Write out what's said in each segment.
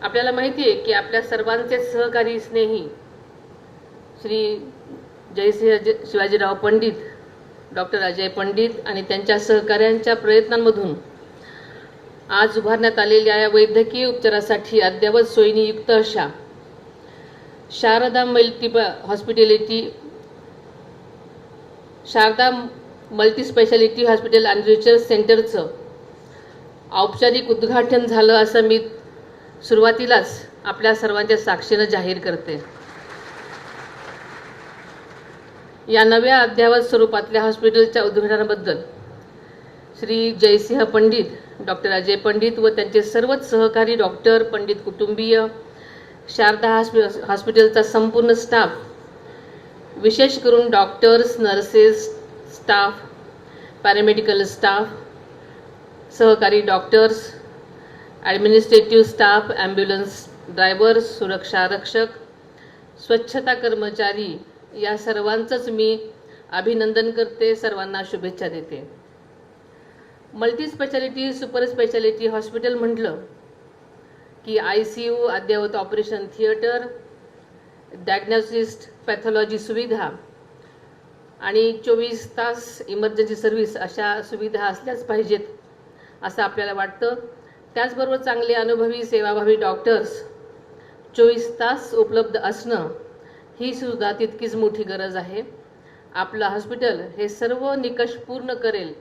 आपल्याला माहिती आहे की आपल्या सर्वांचे सहकारी स्नेही श्री जयसिंह शिवाजीराव पंडित, डॉक्टर अजय पंडित आणि त्यांच्या सहकाऱ्यांच्या प्रयत्नांमधून आज उभारण्यात आलेल्या या वैद्यकीय उपचारासाठी अद्ययावत सोयींनी युक्त अशा Sharada multi speciality hospital and research सेंटरचं औपचारिक उद्घाटन झालं असं मी सुरुवातीलाच आपल्या सर्वांच्या साक्षीनं जाहीर करते। या नव्या अद्ययावत स्वरूपातल्या हॉस्पिटलच्या उद्घाटनाबद्दल श्री जयसिंह पंडित, डॉक्टर अजय पंडित व त्यांचे सर्वच सहकारी डॉक्टर, पंडित कुटुंबीय, शारदा हॉस्पिटलचा संपूर्ण स्टाफ, विशेष करून doctors, nurses staff, paramedical staff, सहकारी doctors, administrative staff, ambulance drivers, सुरक्षा रक्षक, स्वच्छता कर्मचारी या सर्वांचंच मी अभिनंदन करते, सर्वांना शुभेच्छा देते। Multi speciality super speciality hospital म्हटलं की ICU, अद्ययावत ऑपरेशन थिएटर, डायग्नोसिस, पॅथॉलॉजी सुविधा आणि 24 तास इमर्जन्सी सर्व्हिस अशा सुविधा असल्याच पाहिजेत असं आपल्याला वाटतं। त्याचबरोबर चांगले अनुभवी सेवाभावी डॉक्टर्स 24 तास उपलब्ध असणं ही सुद्धा तितकीच मोठी गरज आहे। आपलं हॉस्पिटल हे सर्व निकष पूर्ण करेल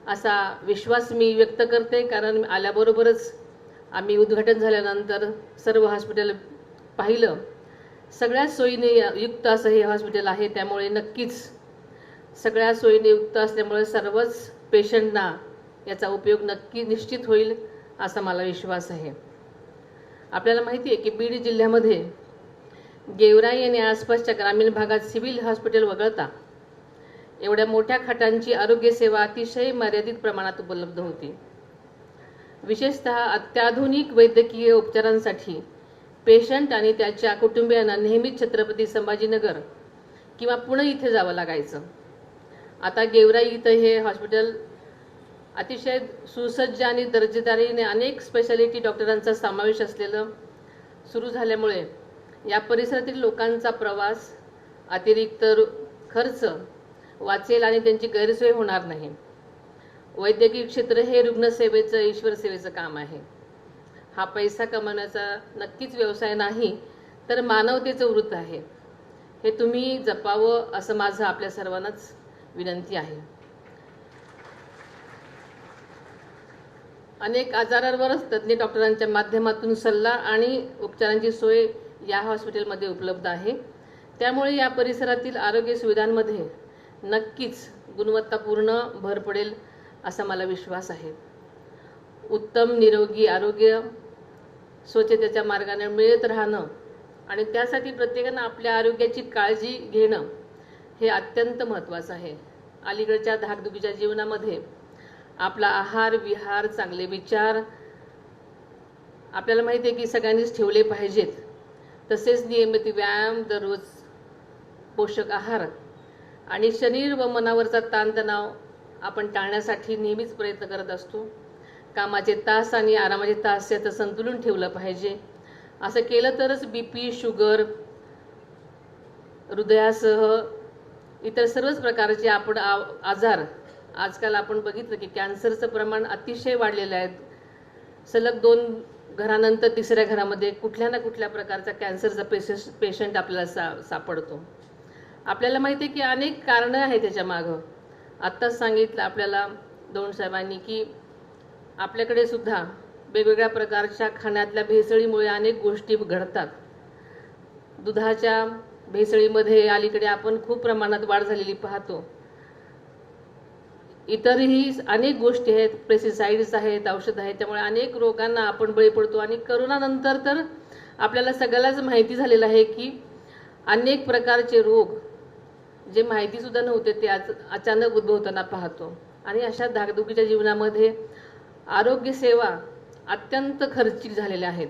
असा विश्वास मी व्यक्त करते, कारण आल्याबरोबरच आम्ही उद्घाटन झाल्यानंतर सर्व हॉस्पिटल पाहिलं, सगळ्या सोयीने युक्त असं हे हॉस्पिटल आहे। त्यामुळे नक्कीच सगळ्या सोयीने युक्त असल्यामुळे सर्वच पेशंटना याचा उपयोग निश्चित होईल असा मला विश्वास आहे। आपल्याला माहिती आहे की बीड जिल्ह्यामध्ये गेवराई आणि आसपासच्या ग्रामीण भागात सिव्हिल हॉस्पिटल वगळता एवढ्या मोठ्या खाटांची आरोग्य सेवा अतिशय मर्यादित प्रमाणात उपलब्ध होती। विशेषतः अत्याधुनिक वैद्यकीय उपचारांसाठी पेशंट आणि त्याच्या कुटुंबियांना नेहमीच छत्रपती संभाजीनगर किंवा पुणे इथे जावं लागायचं। आता गेवराई इथं हे हॉस्पिटल अतिशय सुसज्ज आणि दर्जेदारीने अनेक स्पेशालिटी डॉक्टरांचा समावेश असलेलं सुरू झाल्यामुळे या परिसरातील लोकांचा प्रवास, अतिरिक्त खर्च वाचेल आणि त्यांची गैरसोय होणार नाही। वैद्यकीय क्षेत्र हे रुग्णसेवेचं, ईश्वर सेवेचं काम आहे। हा पैसा कमवण्याचा नक्कीच व्यवसाय नाही, तर मानवतेचं वृत्त आहे। हे तुम्ही जपावं असं माझं आपल्या सर्वांनाच विनंती आहे। अनेक आजारांवरच तज्ज्ञ डॉक्टरांच्या माध्यमातून सल्ला आणि उपचारांची सोय या हॉस्पिटलमध्ये उपलब्ध आहे। त्यामुळे या परिसरातील आरोग्य सुविधांमध्ये नक्कीच गुणवत्तापूर्ण भर पडेल असा मला विश्वास आहे। उत्तम निरोगी आरोग्य स्वच्छतेच्या मार्गाने मिळत राहणं आणि त्यासाठी प्रत्येकानं आपल्या आरोग्याची काळजी घेणं हे अत्यंत महत्त्वाचं आहे। अलीकडच्या धाकधुकीच्या जीवनामध्ये आपला आहार विहार, चांगले विचार आपल्याला माहिती आहे की सगळ्यांनीच ठेवले पाहिजेत। तसेच नियमित व्यायाम, दररोज पोषक आहार आणि शरीर व मनावरचा ताणतणाव आपण टाळण्यासाठी नेहमीच प्रयत्न करत असतो। कामाचे तास आणि आरामाचे तास याचं संतुलन ठेवलं पाहिजे। असं केलं तरच BP, शुगर, हृदयासह इतर सर्वच प्रकारचे आजार, आजकाल आपण बघितलं की कॅन्सरचं प्रमाण अतिशय वाढलेलं आहे। सलग 2 घरानंतर तिसऱ्या घरामध्ये कुठल्या ना कुठल्या प्रकारचा कॅन्सरचा पेशंट आपल्याला सापडतो। आपल्याला माहिती आहे की अनेक कारणं आहेत त्याच्या मागं। आत्ताच सांगितलं आपल्याला दोन साहेबांनी की आपल्याकडे सुद्धा वेगवेगळ्या प्रकारच्या खाण्यातल्या भेसळीमुळे अनेक गोष्टी घडतात। दुधाच्या भेसळीमध्ये अलीकडे आपण खूप प्रमाणात वाढ झालेली पाहतो। इतरही अनेक गोष्टी आहेत, पेस्टिसाइड्स आहेत, औषध आहेत, त्यामुळे अनेक रोगांना आपण बळी पडतो। आणि करोनानंतर तर आपल्याला सगळ्यालाच माहिती झालेलं आहे की अनेक प्रकारचे रोग जे माहिती सुद्धा नव्हते ते अचानक उद्भवताना पाहतो। आणि अशा धाकधुकीच्या जीवनामध्ये आरोग्य सेवा अत्यंत खर्चिक झालेल्या आहेत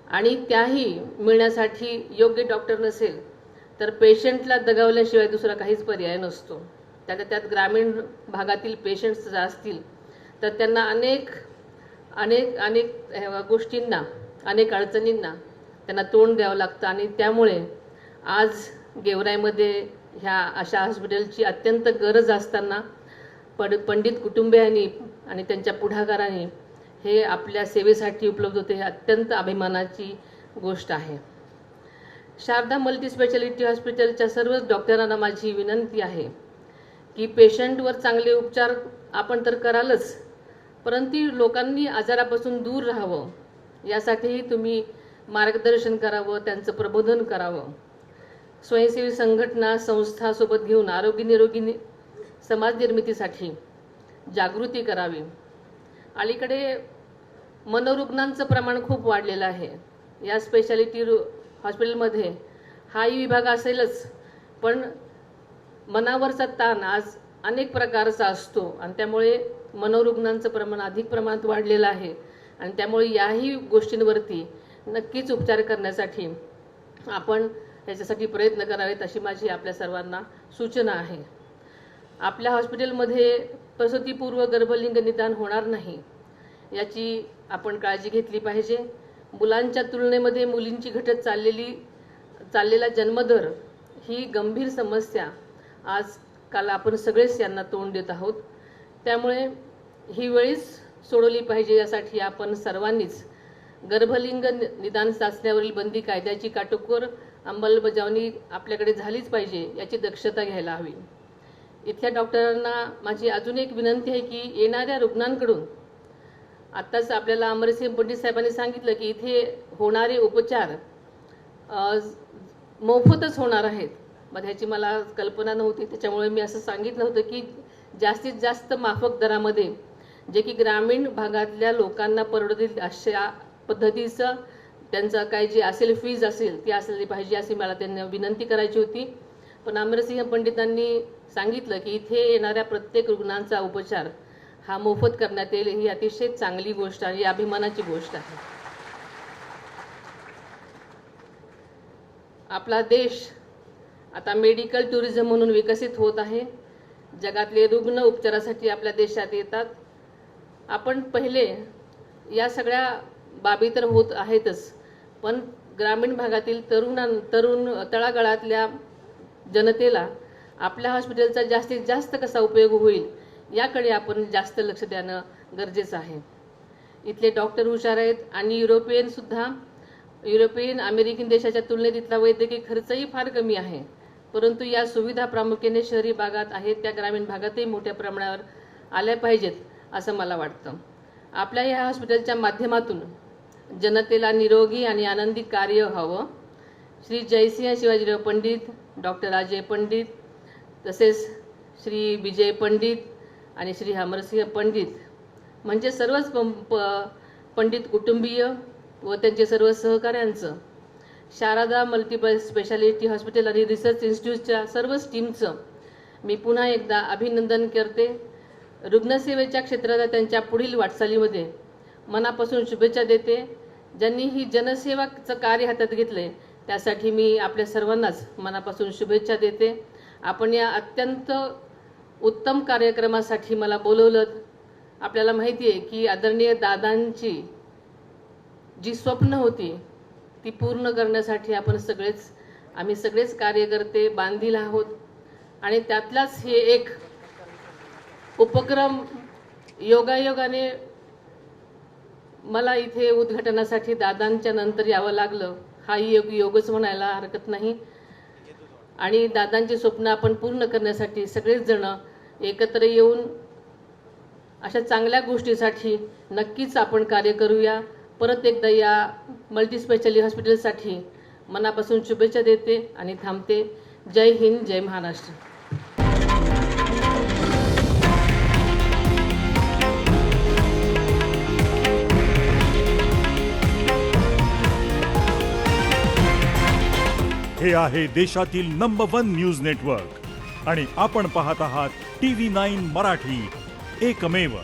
आणि त्याही मिळण्यासाठी योग्य डॉक्टर नसेल तर पेशंटला दगावल्याशिवाय दुसरा काहीच पर्याय नसतो। त्यात ग्रामीण भागातील पेशंट्स जर असतील तर त्यांना अनेक गोष्टींना अनेक अडचणींना त्यांना तोंड द्यावं लागतं आणि त्यामुळे आज गेवराईमध्ये ह्या अशा हॉस्पिटलची अत्यंत गरज असताना पंडित कुटुंबियांनी आणि त्यांच्या पुढाकाराने हे आपल्या सेवेसाठी उपलब्ध होते, हे अत्यंत अभिमानाची गोष्ट आहे. शारदा मल्टीस्पेशालिटी हॉस्पिटलच्या सर्वच डॉक्टरांना माझी विनंती आहे की पेशंटवर चांगले उपचार आपण तर करालच, परंतु लोकांनी आजारापासून दूर राहावं यासाठीही तुम्ही मार्गदर्शन करावं, त्यांचं प्रबोधन करावं. स्वयंसेवी संघटना संस्थासोबत घेऊन आरोग्य निरोगी समाज निर्मितीसाठी जागृती करावी. अलीकडे मनोरुग्णांचं प्रमाण खूप वाढलेलं आहे. या स्पेशालिटी हॉस्पिटलमध्ये हाही विभाग असेलच, पण मनावरचा ताण आज अनेक प्रकारचा असतो आणि त्यामुळे मनोरुग्णांचं प्रमाण अधिक प्रमाणात वाढलेलं आहे आणि त्यामुळे याही गोष्टींवरती नक्कीच उपचार करण्यासाठी आपण याच्यासाठी प्रयत्न करावेत अशी माझी आपल्या सर्वांना सूचना आहे. आपल्या हॉस्पिटलमध्ये प्रसूतीपूर्व गर्भलिंग निदान होणार नाही याची आपण काळजी घेतली पाहिजे. मुलांच्या तुलनेमध्ये मुलींची घटत चाललेला जन्मदर ही गंभीर समस्या आजकाल आपण सगळेच यांना तोंड देत आहोत. त्यामुळे ही वेळीच सोडवली पाहिजे. यासाठी आपण सर्वांनीच गर्भलिंग निदान चाचण्यावरील बंदी कायद्याची काटेकोर अंमलबजावणी आपल्याकडे झालीच पाहिजे याची दक्षता घ्यायला हवी. इथल्या डॉक्टरांना माझी अजून एक विनंती आहे की येणाऱ्या रुग्णांकडून आत्ताच आपल्याला अमरसिंह पंडित साहेबांनी सांगितलं की इथे होणारे उपचार मोफतच होणार आहेत. मग ह्याची मला कल्पना नव्हती, त्याच्यामुळे मी असं सांगितलं होतं की जास्तीत जास्त माफक दरामध्ये जे की ग्रामीण भागातल्या लोकांना परवडतील अशा पद्धतीचं त्यांचं काय जे असेल फीज असेल ती असली पाहिजे अशी मला त्यांना विनंती करायची होती. पण अमरसिंह पंडितांनी सांगितलं की इथे येणाऱ्या प्रत्येक रुग्णांचा उपचार हा मोफत करण्यात येईल. ही अतिशय चांगली गोष्ट आणि अभिमानाची गोष्ट आहे. आपला देश आता मेडिकल टुरिझम म्हणून विकसित होत आहे. जगातले रुग्ण उपचारासाठी आपल्या देशात येतात. आपण पहिले या सगळ्या बाबी तर होत आहेतच, पण ग्रामीण भागातील तरुण तळागाळातल्या जनतेला आपल्या हॉस्पिटलचा जास्तीत जास्त कसा उपयोग होईल याकडे आपण जास्त लक्ष देणं गरजेचं आहे. इथले डॉक्टर हुशार आहेत आणि युरोपियन अमेरिकन देशाच्या तुलनेत इथला वैद्यकीय खर्चही फार कमी आहे. परंतु या सुविधा प्रामुख्याने शहरी भागात आहेत, त्या ग्रामीण भागातही मोठ्या प्रमाणावर आल्या पाहिजेत असं मला वाटतं. आपल्या या हॉस्पिटलच्या माध्यमातून जनतेला निरोगी आणि आनंदी कार्य व्हावं. श्री जयसिंह शिवाजीराव पंडित, डॉक्टर अजय पंडित, तसेच श्री विजय पंडित आणि श्री अमरसिंह पंडित म्हणजे सर्वच पंडित कुटुंबीय व त्यांचे सर्व सहकाऱ्यांचं, शारदा मल्टिपल स्पेशालिटी हॉस्पिटल आणि रिसर्च इन्स्टिट्यूटच्या सर्वच टीमचं मी पुन्हा एकदा अभिनंदन करते. रुग्णसेवेच्या क्षेत्राला त्यांच्या पुढील वाटचालीमध्ये मनापासून शुभेच्छा देते. ज्यांनी ही जनसेवाचं कार्य हातात घेतले त्यासाठी मी आपल्या सर्वांनाच मनापासून शुभेच्छा देते. आपण या अत्यंत उत्तम कार्यक्रमासाठी मला बोलवलं. आपल्याला माहिती आहे की आदरणीय दादांची जी स्वप्न होती ती पूर्ण करण्यासाठी आम्ही सगळेच कार्यकर्ते बांधील आहोत आणि त्यातलाच हे एक उपक्रम योगायोगाने मला इथे उद्घाटनासाठी दादांच्या नंतर यावं लागलं. हाही योगच म्हणायला हरकत नाही. आणि दादांची स्वप्न आपण पूर्ण करण्यासाठी सगळेच जण एकत्र येऊन अशा चांगल्या गोष्टीसाठी नक्कीच आपण कार्य करूया. परत एकदा या मल्टीस्पेशालिटी हॉस्पिटलसाठी मनापासून शुभेच्छा देते आणि थांबते. जय हिंद, जय महाराष्ट्र. हे आहे देशातील नंबर 1 न्यूज नेटवर्क आणि आपण पाहत आहात TV9 मराठी, एकमेव.